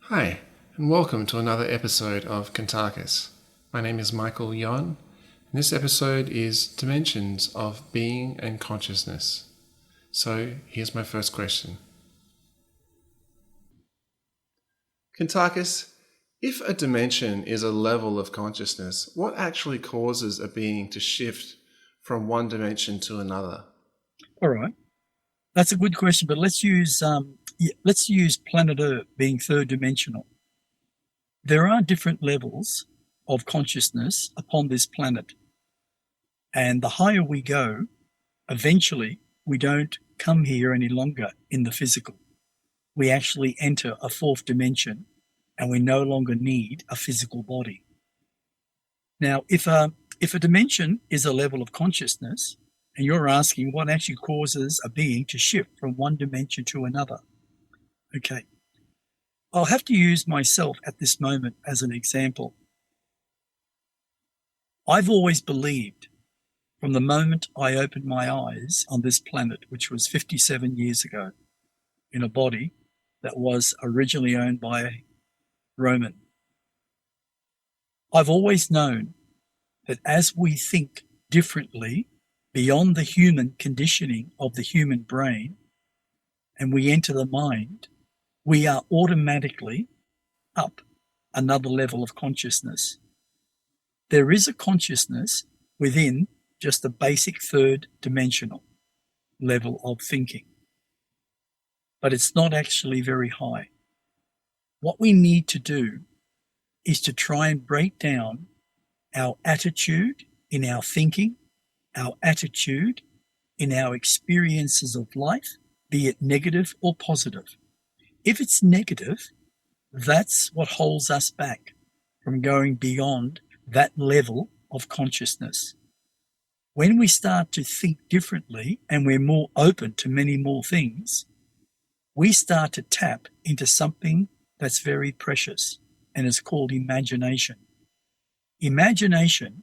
Hi, and welcome to another episode of Kentakis. My name is Michael Yon, and this episode is Dimensions of Being and Consciousness. So, here's my first question. Kentakis, if a dimension is a level of consciousness, what actually causes a being to shift from one dimension to another? All right, that's a good question, but let's use planet Earth being third dimensional. There are different levels of consciousness upon this planet, and the higher we go, eventually we don't come here any longer in the physical. We actually enter a fourth dimension, and we no longer need a physical body. Now, if a dimension is a level of consciousness, and you're asking what actually causes a being to shift from one dimension to another. Okay. I'll have to use myself at this moment as an example. I've always believed from the moment I opened my eyes on this planet, which was 57 years ago, in a body that was originally owned by a Roman. I've always known that as we think differently beyond the human conditioning of the human brain, and we enter the mind, we are automatically up another level of consciousness. There is a consciousness within just the basic third dimensional level of thinking, but it's not actually very high. What we need to do is to try and break down our attitude in our thinking, our attitude in our experiences of life, be it negative or positive. If it's negative, that's what holds us back from going beyond that level of consciousness. When we start to think differently and we're more open to many more things, we start to tap into something that's very precious, and it's called imagination. Imagination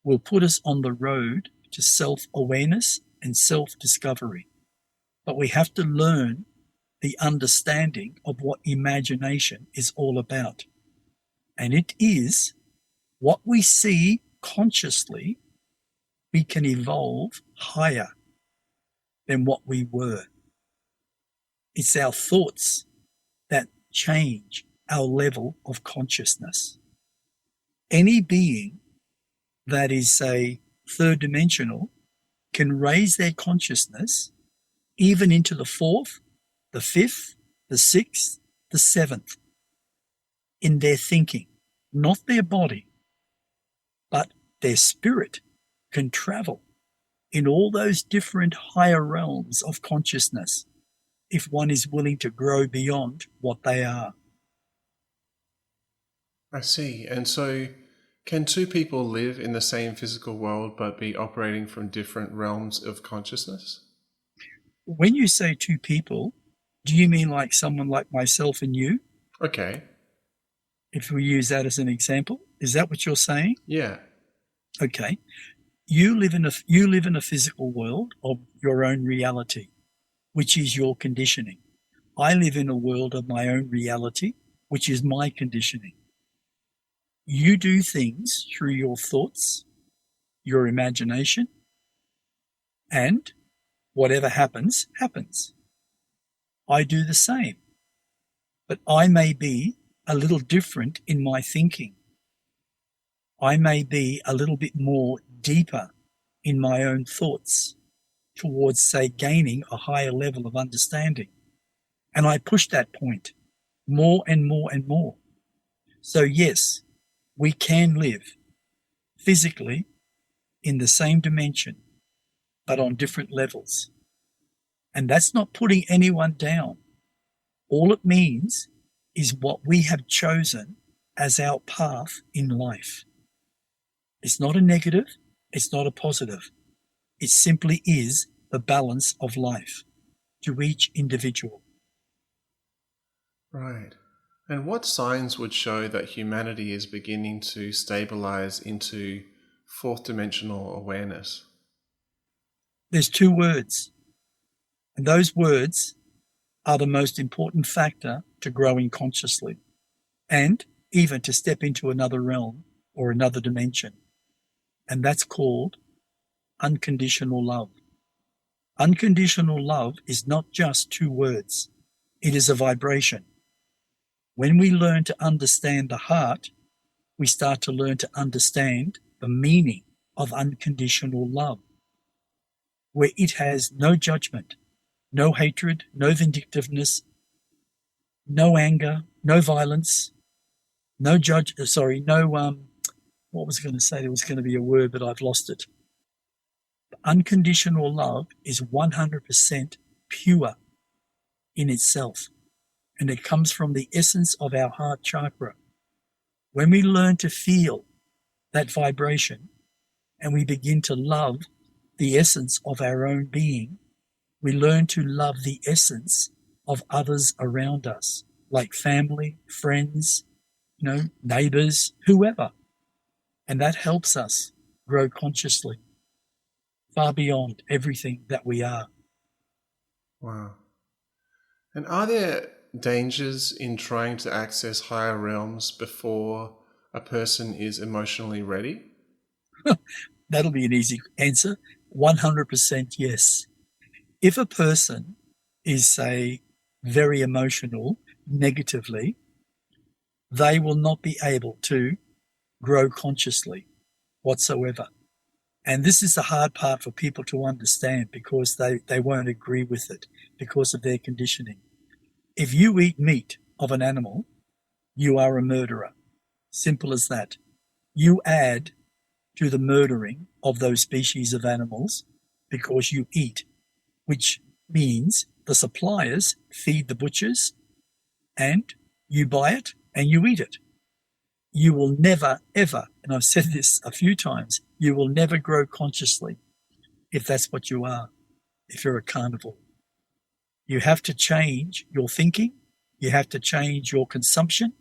will put us on the road to self-awareness and self-discovery. But we have to learn the understanding of what imagination is all about. And it is what we see consciously, we can evolve higher than what we were. It's our thoughts that change our level of consciousness. Any being that is, say, third dimensional can raise their consciousness even into the fourth, the fifth, the sixth, the seventh in their thinking, not their body, but their spirit can travel in all those different higher realms of consciousness if one is willing to grow beyond what they are. I see. And so, can two people live in the same physical world but be operating from different realms of consciousness? When you say two people, do you mean like someone like myself and you? Okay. If we use that as an example, is that what you're saying? Yeah. Okay. You live in a physical world of your own reality, which is your conditioning. I live in a world of my own reality, which is my conditioning. You do things through your thoughts, your imagination, and whatever happens, happens. I do the same, but I may be a little different in my thinking. I may be a little bit more deeper in my own thoughts towards, say, gaining a higher level of understanding. And I push that point more and more and more. So yes, we can live physically in the same dimension, but on different levels. And that's not putting anyone down. All it means is what we have chosen as our path in life. It's not a negative, it's not a positive. It simply is the balance of life to each individual. Right. And what signs would show that humanity is beginning to stabilize into fourth dimensional awareness? There's two words, and those words are the most important factor to growing consciously and even to step into another realm or another dimension. And that's called unconditional love. Unconditional love is not just two words. It is a vibration. When we learn to understand the heart, we start to learn to understand the meaning of unconditional love, where it has no judgment, no hatred, no vindictiveness, no anger, no violence, no what was I going to say? There was going to be a word, but I've lost it. Unconditional love is 100% pure in itself, and it comes from the essence of our heart chakra. When we learn to feel that vibration and we begin to love the essence of our own being, we learn to love the essence of others around us, like family, friends, neighbors, whoever. And that helps us grow consciously, far beyond everything that we are. Wow. And are there dangers in trying to access higher realms before a person is emotionally ready? That'll be an easy answer. 100% yes. If a person is, say, very emotional negatively, they will not be able to grow consciously whatsoever. And this is the hard part for people to understand because they won't agree with it because of their conditioning. If you eat meat of an animal, you are a murderer. Simple as that. You add to the murdering of those species of animals because you eat, which means the suppliers feed the butchers and you buy it and you eat it. You will never, ever, and I've said this a few times, you will never grow consciously if that's what you are, if you're a carnivore. You have to change your thinking, you have to change your consumption,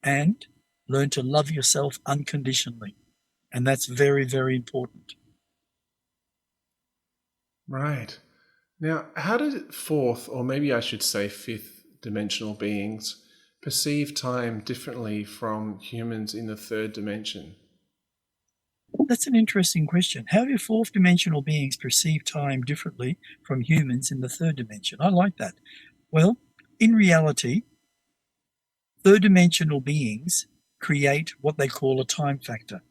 and learn to love yourself unconditionally. And that's very, very important. Right. Now, how do fourth, or maybe I should say fifth dimensional beings perceive time differently from humans in the third dimension? That's an interesting question. How do fourth dimensional beings perceive time differently from humans in the third dimension? I like that. Well, in reality, third dimensional beings create what they call a time factor.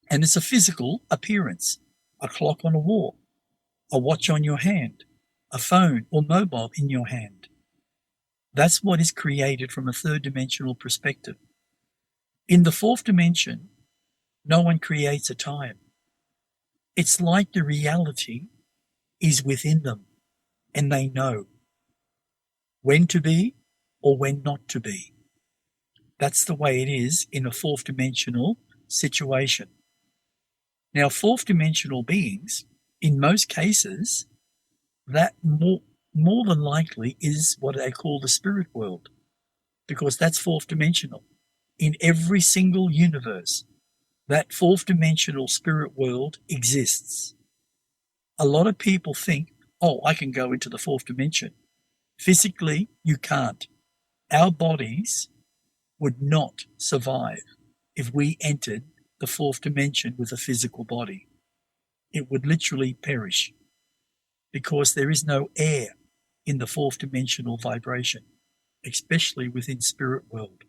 And it's a physical appearance, a clock on a wall, a watch on your hand, a phone or mobile in your hand. That's what is created from a third dimensional perspective. In the fourth dimension, no one creates a time. It's like the reality is within them and they know when to be or when not to be. That's the way it is in a fourth dimensional situation. Now, fourth dimensional beings, in most cases, that more than likely is what they call the spirit world, because that's fourth dimensional. In every single universe, that fourth dimensional spirit world exists. A lot of people think, oh, I can go into the fourth dimension. Physically, you can't. Our bodies would not survive if we entered the fourth dimension with a physical body. It would literally perish because there is no air in the fourth dimensional vibration, especially within spirit world.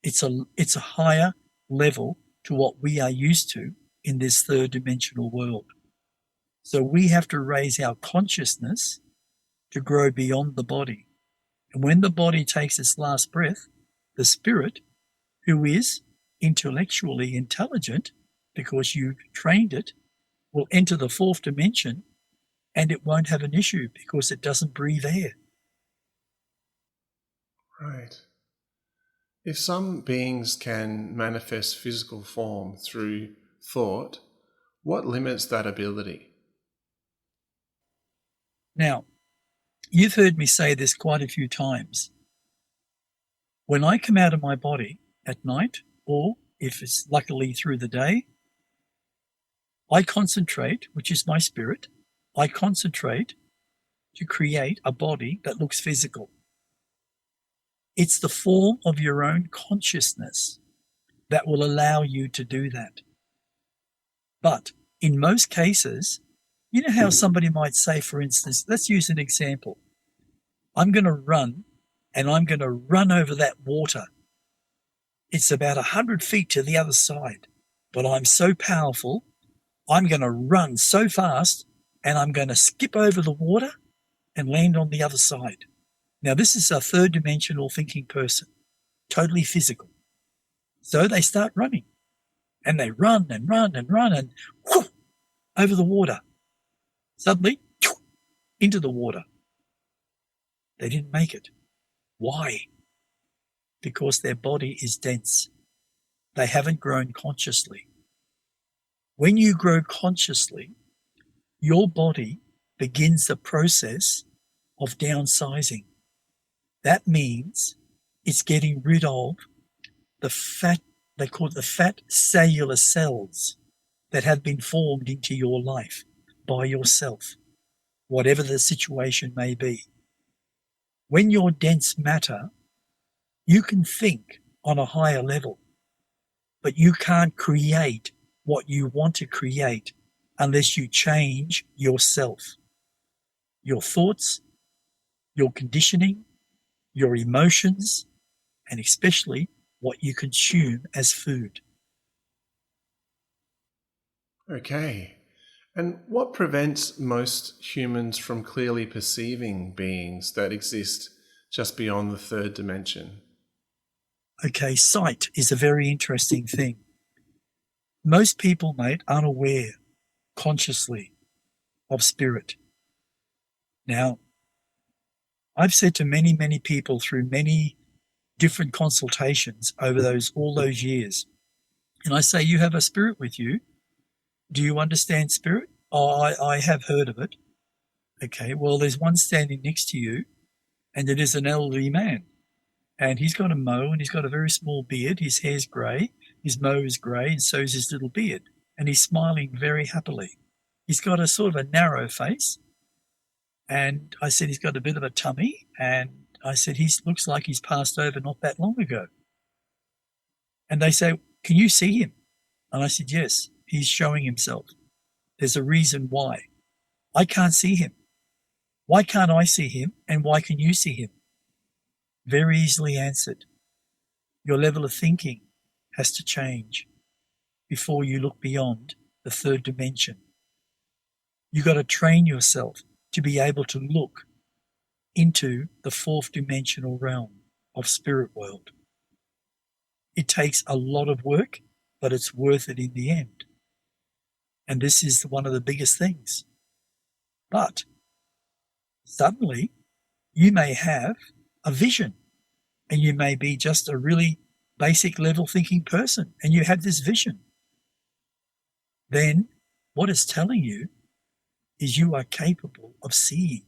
It's a higher level to what we are used to in this third dimensional world. So we have to raise our consciousness to grow beyond the body. And when the body takes its last breath, the spirit, who is intellectually intelligent because you trained it, will enter the fourth dimension and it won't have an issue because it doesn't breathe air. Right. If some beings can manifest physical form through thought, what limits that ability? Now, you've heard me say this quite a few times. When I come out of my body at night, or if it's luckily through the day, I concentrate, which is my spirit, I concentrate to create a body that looks physical. It's the form of your own consciousness that will allow you to do that. But in most cases, you know how somebody might say, for instance, let's use an example. I'm going to run and I'm going to run over that water. It's about 100 feet to the other side, but I'm so powerful, I'm going to run so fast and I'm going to skip over the water and land on the other side. Now, this is a third dimensional thinking person, totally physical. So they start running and they run and run and run and whoosh, over the water. Suddenly, into the water. They didn't make it. Why? Because their body is dense. They haven't grown consciously. When you grow consciously, your body begins the process of downsizing. That means it's getting rid of the fat, they call it the fat cellular cells that have been formed into your life by yourself, whatever the situation may be. When you're dense matter, you can think on a higher level, but you can't create what you want to create unless you change yourself, your thoughts, your conditioning, your emotions, and especially what you consume as food. Okay. And what prevents most humans from clearly perceiving beings that exist just beyond the third dimension? Okay, sight is a very interesting thing. Most people, mate, aren't aware consciously of spirit. Now, I've said to many, many people through many different consultations over all those years, and I say, you have a spirit with you. Do you understand spirit? Oh, I have heard of it. Okay, well, there's one standing next to you, and it is an elderly man. And he's got a mow, and he's got a very small beard. His hair's grey, his mow is grey, and so is his little beard. And he's smiling very happily. He's got a sort of a narrow face. And I said, he's got a bit of a tummy. And I said, he looks like he's passed over not that long ago. And they say, can you see him? And I said, yes, he's showing himself. There's a reason why. I can't see him. Why can't I see him? And why can you see him? Very easily answered. Your level of thinking has to change before you look beyond the third dimension. You've got to train yourself to be able to look into the fourth dimensional realm of spirit world. It takes a lot of work, but it's worth it in the end. And this is one of the biggest things. But suddenly you may have a vision, and you may be just a really basic level thinking person, and you have this vision. Then what it's telling you is you are capable of seeing,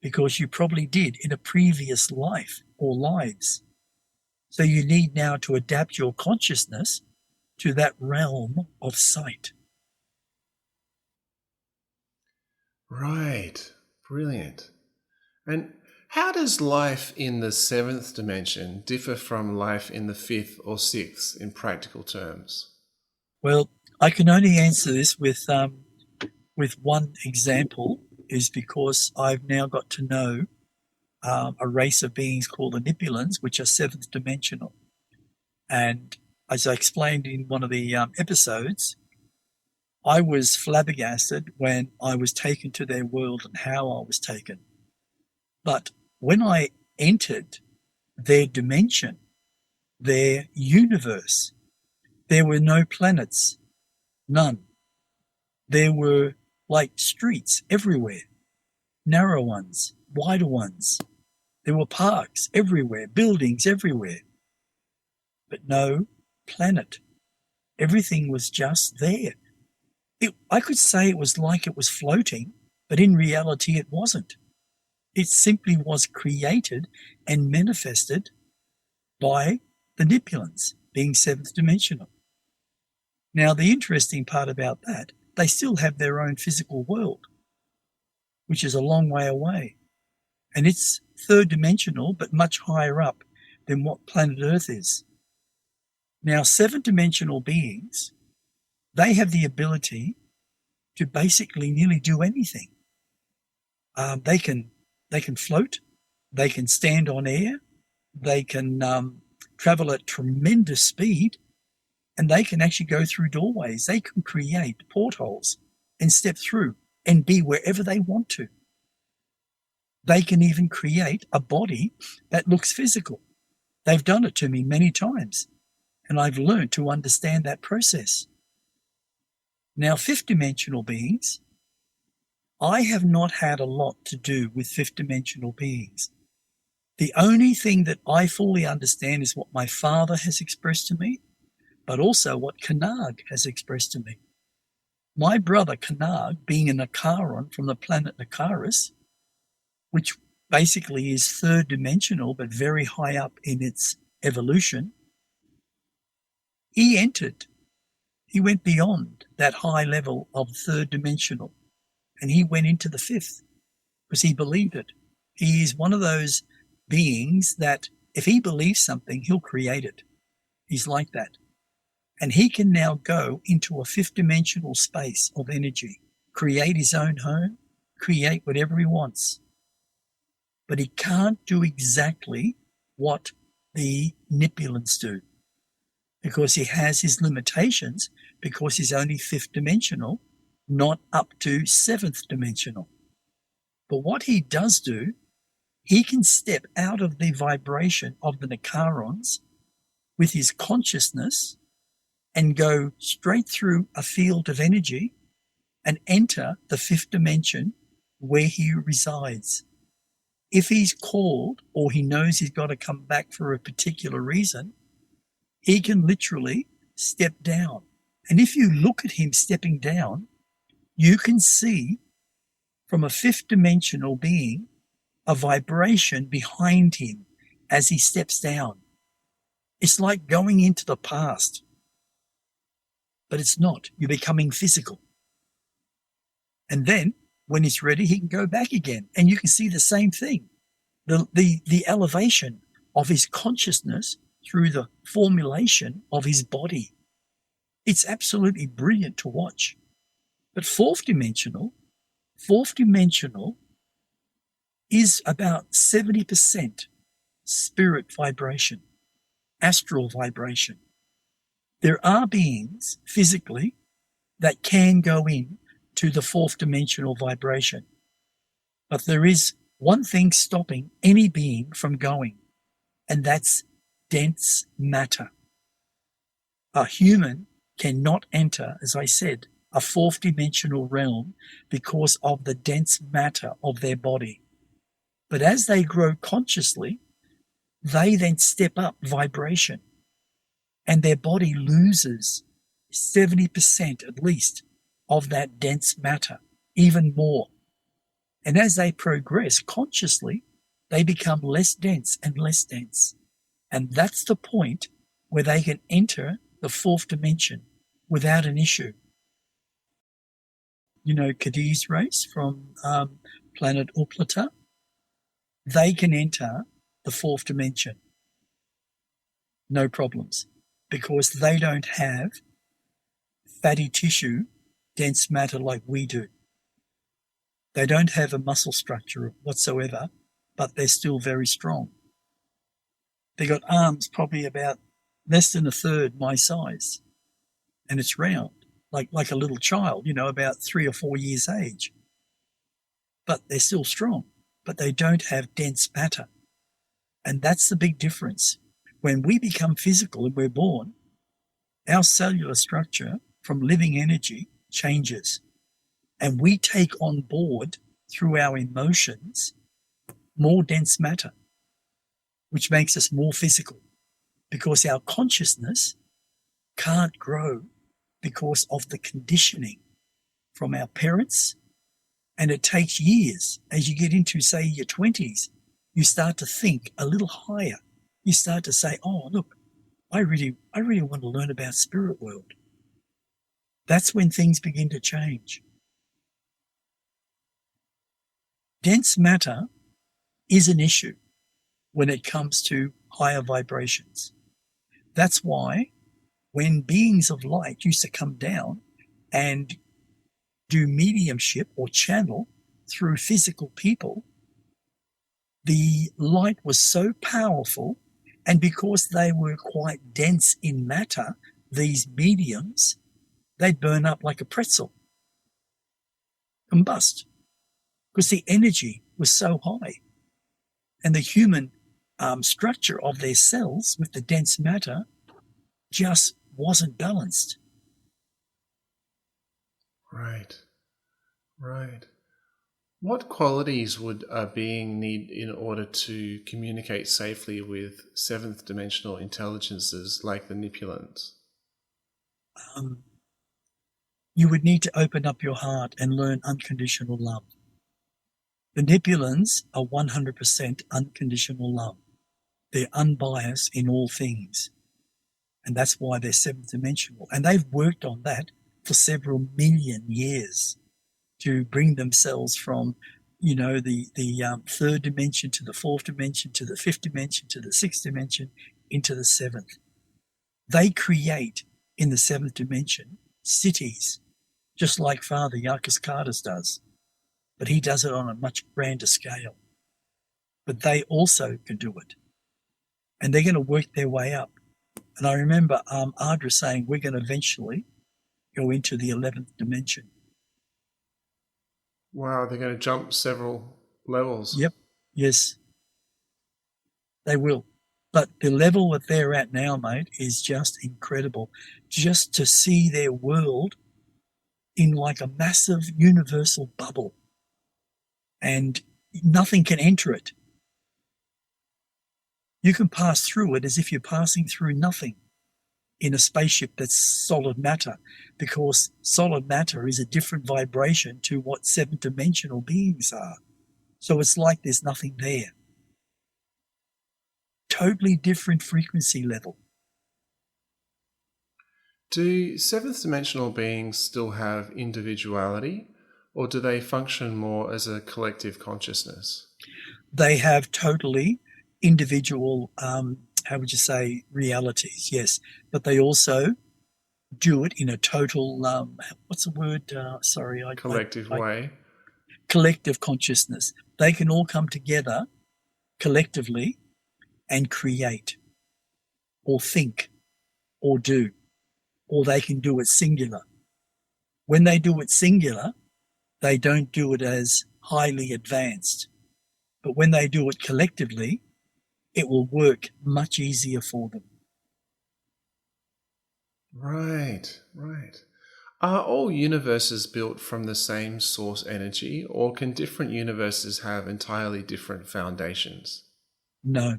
because you probably did in a previous life or lives. So you need now to adapt your consciousness to that realm of sight. Right. Brilliant. And how does life in the seventh dimension differ from life in the fifth or sixth in practical terms? Well, I can only answer this with one example, is because I've now got to know a race of beings called the Nipulans, which are seventh dimensional. And as I explained in one of the episodes, I was flabbergasted when I was taken to their world and how I was taken. But when I entered their dimension, their universe, there were no planets, none. There were like streets everywhere, narrow ones, wider ones. There were parks everywhere, buildings everywhere, but no planet. Everything was just there. I could say it was like it was floating, but in reality it wasn't. It simply was created and manifested by the Nipulans, being seventh dimensional. Now, the interesting part about that, they still have their own physical world. which is a long way away. And it's third dimensional, but much higher up than what planet Earth is. Now, seventh dimensional beings, they have the ability to basically nearly do anything. They can float, they can stand on air, they can travel at tremendous speed, and they can actually go through doorways. They can create portholes and step through and be wherever they want to. They can even create a body that looks physical. They've done it to me many times, and I've learned to understand that process. Now, fifth dimensional beings, I have not had a lot to do with fifth dimensional beings. The only thing that I fully understand is what my father has expressed to me, but also what Kanag has expressed to me. My brother Kanag, being a Nakaron from the planet Nakaris, which basically is third dimensional but very high up in its evolution, he went beyond that high level of third dimensional, and he went into the fifth because he believed it. He is one of those beings that if he believes something, he'll create it. He's like that. And he can now go into a fifth dimensional space of energy, create his own home, create whatever he wants. But he can't do exactly what the Nipulans do because he has his limitations because he's only fifth dimensional, not up to seventh dimensional. But what he does do, he can step out of the vibration of the Nikarons with his consciousness and go straight through a field of energy and enter the fifth dimension where he resides. If he's called or he knows he's got to come back for a particular reason, he can literally step down. And if you look at him stepping down, you can see from a fifth dimensional being a vibration behind him as he steps down. It's like going into the past, but it's not. You're becoming physical. And then when he's ready, he can go back again. And you can see the same thing. The elevation of his consciousness through the formulation of his body. It's absolutely brilliant to watch. But fourth dimensional is about 70% spirit vibration, astral vibration. There are beings physically that can go in to the fourth dimensional vibration. But there is one thing stopping any being from going, and that's dense matter. A human cannot enter, as I said, a fourth dimensional realm because of the dense matter of their body. But as they grow consciously, they then step up vibration, and their body loses 70% at least of that dense matter, even more. And as they progress consciously, they become less dense and less dense. And that's the point where they can enter the fourth dimension without an issue. You know, Cadiz race from planet Uplata, they can enter the fourth dimension. No problems, because they don't have fatty tissue, dense matter like we do. They don't have a muscle structure whatsoever, but they're still very strong. They got arms probably about less than a third my size, and it's round, like a little child, about 3 or 4 years age. But they're still strong, but they don't have dense matter. And that's the big difference. When we become physical and we're born, our cellular structure from living energy changes. And we take on board through our emotions more dense matter, which makes us more physical because our consciousness can't grow because of the conditioning from our parents. And it takes years. As you get into, say, your 20s, you start to think a little higher. You start to say, oh, look, I really want to learn about spirit world. That's when things begin to change. dense matter is an issue when it comes to higher vibrations. That's why when beings of light used to come down and do mediumship or channel through physical people, the light was so powerful, and because they were quite dense in matter, these mediums, they'd burn up like a pretzel, combust, because the energy was so high. And the human structure of their cells with the dense matter just wasn't balanced. Right. Right. What qualities would a being need in order to communicate safely with seventh dimensional intelligences like the Nipulans? You would need to open up your heart and learn unconditional love. The Nipulans are 100% unconditional love. They're unbiased in all things. And that's why they're seventh dimensional. And they've worked on that for several million years to bring themselves from, the third dimension to the fourth dimension to the fifth dimension to the sixth dimension into the seventh. They create in the seventh dimension cities, just like Father Yakis does. But he does it on a much grander scale. But they also can do it. And they're going to work their way up. And I remember Ardra saying we're going to eventually go into the 11th dimension. Wow, they're going to jump several levels. Yep. Yes. They will. But the level that they're at now, mate, is just incredible. Just to see their world in like a massive universal bubble. And nothing can enter it. You can pass through it as if you're passing through nothing in a spaceship that's solid matter, because solid matter is a different vibration to what seventh dimensional beings are. So it's like there's nothing there. Totally different frequency level. Do seventh dimensional beings still have individuality, or do they function more as a collective consciousness? They have totally individual, realities, yes. But they also do it in a total, what's the word? Collective way. Collective consciousness. They can all come together collectively and create or think or do, or they can do it singular. When they do it singular, they don't do it as highly advanced. But when they do it collectively, it will work much easier for them. Right, right. Are all universes built from the same source energy, or can different universes have entirely different foundations? No.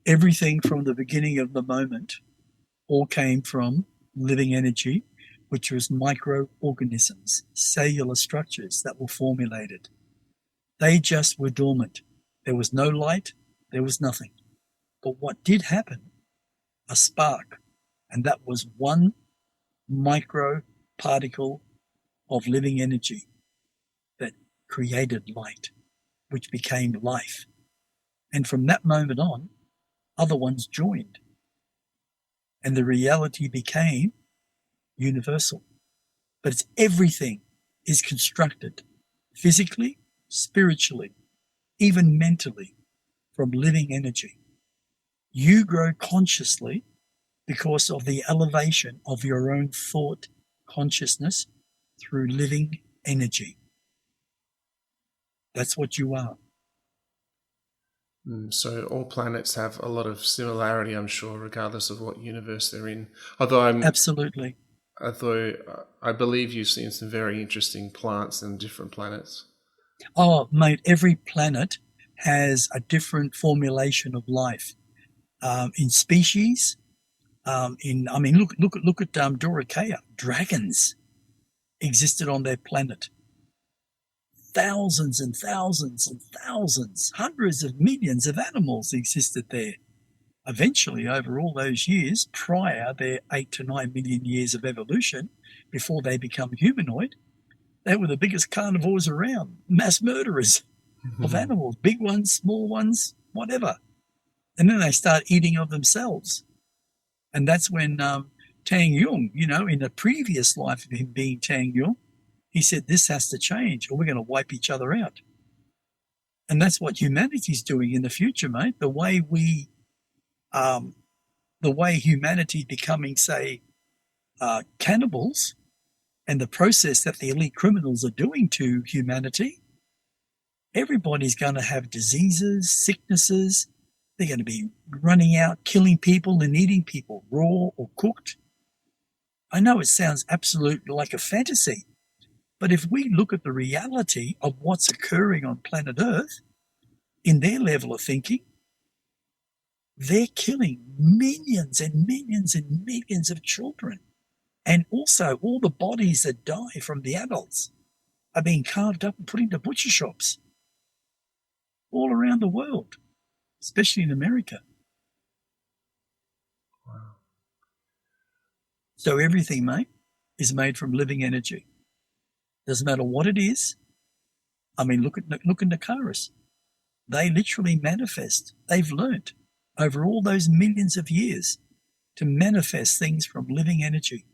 Everything from the beginning of the moment all came from living energy, which was microorganisms, cellular structures that were formulated. They just were dormant. There was no light, there was nothing. But what did happen? A spark, and that was one micro particle of living energy that created light, which became life. And from that moment on, other ones joined. And the reality became universal. But it's everything is constructed physically, spiritually, even mentally from living energy. You grow consciously because of the elevation of your own thought consciousness through living energy. That's what you are. So all planets have a lot of similarity, I'm sure, regardless of what universe they're in. Absolutely. Although I believe you've seen some very interesting plants in different planets. Oh, mate, every planet has a different formulation of life. In species, look at Dorothea. Dragons existed on their planet. Thousands and thousands and thousands, hundreds of millions of animals existed there. Eventually, over all those years, prior their 8 to 9 million years of evolution, before they become humanoid, they were the biggest carnivores around, mass murderers. of animals, big ones, small ones, whatever. And then they start eating of themselves. And that's when Tang Yung, in the previous life of him being Tang Yung, he said, this has to change or we're going to wipe each other out. And that's what humanity's doing in the future, mate. The way humanity becoming, say, cannibals, and the process that the elite criminals are doing to humanity, everybody's going to have diseases, sicknesses. They're going to be running out, killing people and eating people, raw or cooked. I know it sounds absolutely like a fantasy, but if we look at the reality of what's occurring on planet Earth, in their level of thinking, they're killing millions and millions and millions of children. And also all the bodies that die from the adults are being carved up and put into butcher shops all around the world, especially in America. Wow. So everything, mate, is made from living energy. Doesn't matter what it is. I mean, look at Nakaris. They literally manifest. They've learnt over all those millions of years to manifest things from living energy.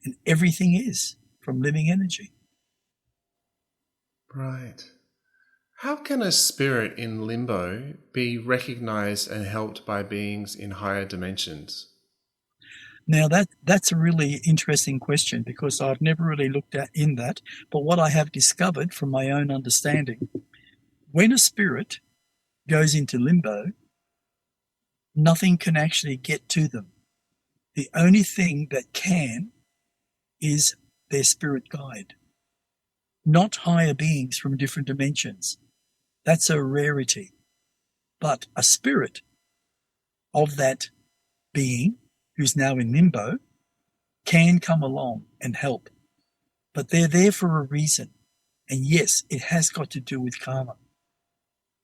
And everything is from living energy. Right. How can a spirit in limbo be recognized and helped by beings in higher dimensions? Now, that's a really interesting question because I've never really looked at in that. But what I have discovered from my own understanding, when a spirit goes into limbo, nothing can actually get to them. The only thing that can is their spirit guide, not higher beings from different dimensions. That's a rarity. But a spirit of that being who's now in limbo can come along and help. But they're there for a reason. And yes, it has got to do with karma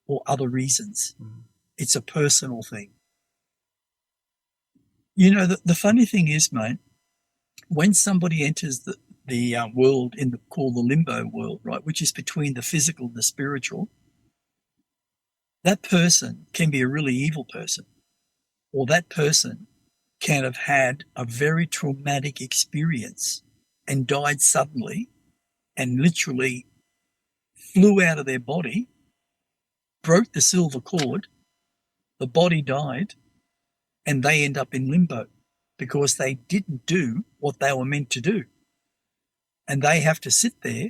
or other reasons. It's a personal thing. The funny thing is, mate, when somebody enters the world called the limbo world, right, which is between the physical and the spiritual, that person can be a really evil person, or that person can have had a very traumatic experience and died suddenly and literally flew out of their body, broke the silver cord, the body died, and they end up in limbo because they didn't do what they were meant to do. And they have to sit there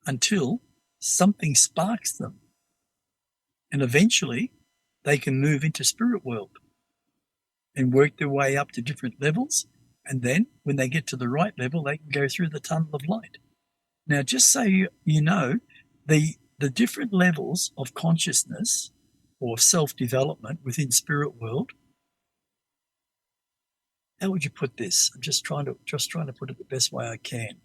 until something sparks them. And eventually they can move into spirit world and work their way up to different levels. And then when they get to the right level, they can go through the tunnel of light. Now, just so you know, the different levels of consciousness or self-development within spirit world, how would you put this? I'm just trying to put it the best way I can.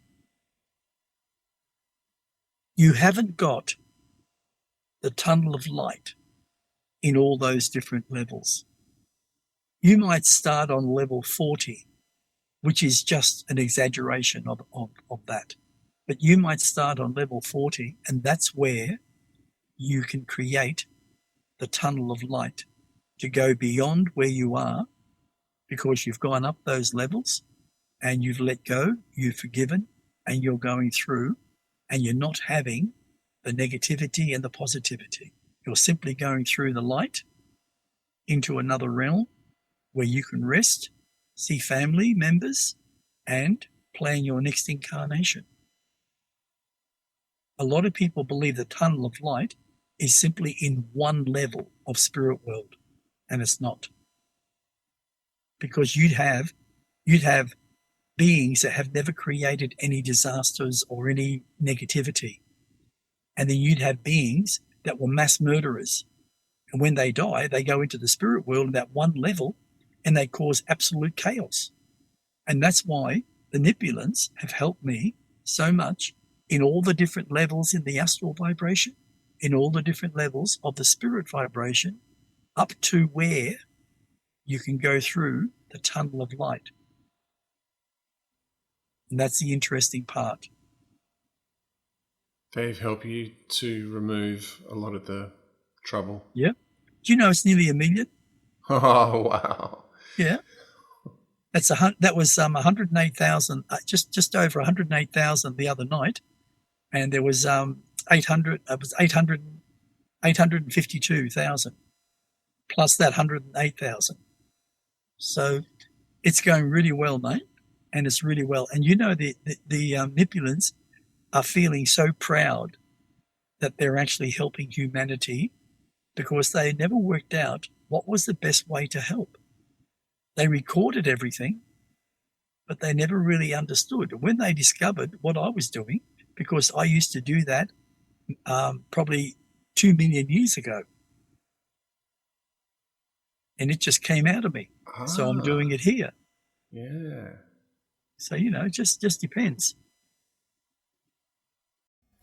You haven't got the tunnel of light in all those different levels. You might start on level 40, which is just an exaggeration of that. But you might start on level 40, and that's where you can create the tunnel of light to go beyond where you are, because you've gone up those levels and you've let go, you've forgiven, and you're going through, and you're not having the negativity and the positivity. You're simply going through the light into another realm where you can rest, see family members, and plan your next incarnation. A lot of people believe the tunnel of light is simply in one level of spirit world, and it's not. Because you'd have beings that have never created any disasters or any negativity. And then you'd have beings that were mass murderers. And when they die, they go into the spirit world at that one level and they cause absolute chaos. And that's why the Nipulans have helped me so much in all the different levels in the astral vibration, in all the different levels of the spirit vibration, up to where you can go through the tunnel of light. And that's the interesting part. They've helped you to remove a lot of the trouble. Yeah. Do you know it's nearly 1 million? Oh, wow. Yeah. That was 108,000, just over 108,000 the other night, and there was 800. It was 852,000 plus that 108,000. So it's going really well, mate, and it's really well. And you know the Nipulans are feeling so proud that they're actually helping humanity because they never worked out what was the best way to help. They recorded everything, but they never really understood. When they discovered what I was doing, because I used to do that probably 2 million years ago, and it just came out of me. So I'm doing it here. Yeah. So, it just depends.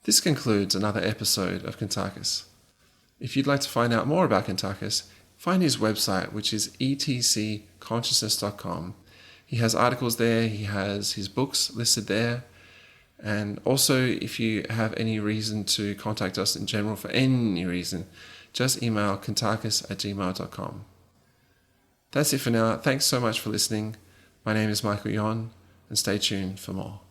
This concludes another episode of Kentakis. If you'd like to find out more about Kentakis, find his website, which is etcconsciousness.com. He has articles there, he has his books listed there, and also if you have any reason to contact us in general for any reason, just email kentakis@gmail.com. That's it for now. Thanks so much for listening. My name is Michael Yon, and stay tuned for more.